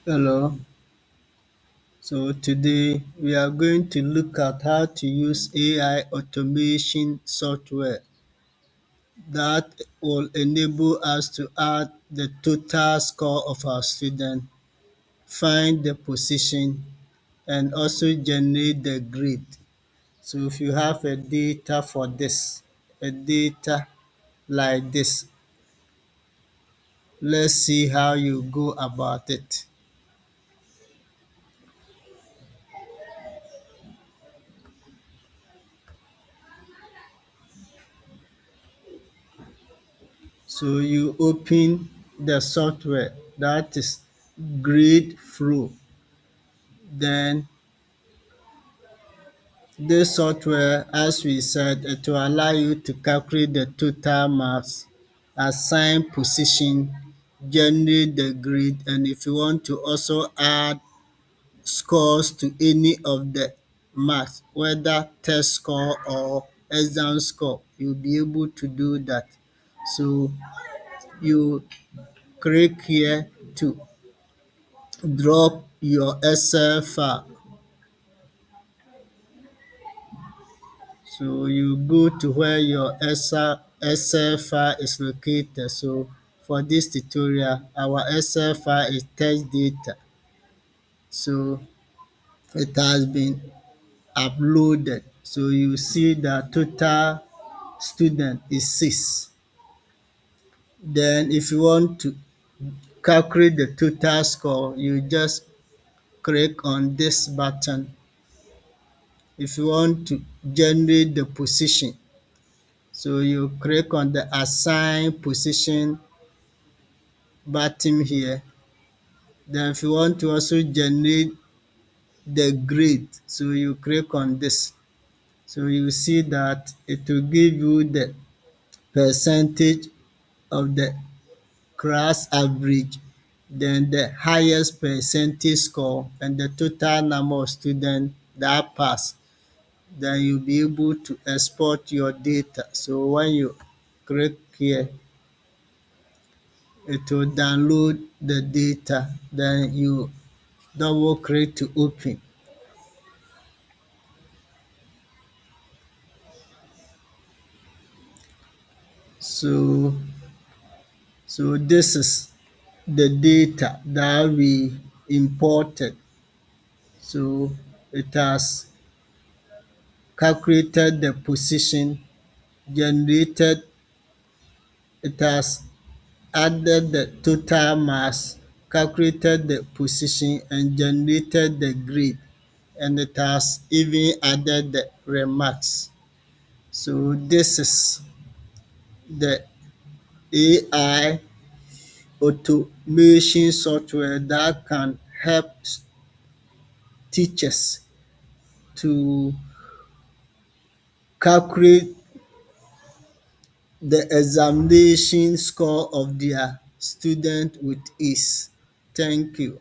Hello. So today we are going to look at how to use AI automation software that will enable us to add the total score of our student, find the position, and also generate the grade. So if you have a data for this, a data like this, let's see how you go about it. So you open the software that is Gradeflow. Then this software, as we said, it will allow you to calculate the total marks, assign position, generate the grade, and if you want to also add scores to any of the marks, whether test score or exam score, you'll be able to do that. So you click here to drop your Excel file. So you go to where your Excel file is located. So for this tutorial, our Excel file is test data. So it has been uploaded. So you see the total student is 6. Then if you want to calculate the total score, you just click on this button. If you want to generate the position, so you click on the assign position button here. Then if you want to also generate the grade, so you click on this. So you see that it will give you the percentage of the class average, then the highest percentage score, and the total number of students that pass. Then you'll be able to export your data. So when you click here, it will download the data. Then you double click to open. So, so this is the data that we imported. So it has calculated the position, generated, it has added the total mass, calculated the position, and generated the grade. And it has even added the remarks. So this is the AI automation software that can help teachers to calculate the examination score of their student with ease. Thank you.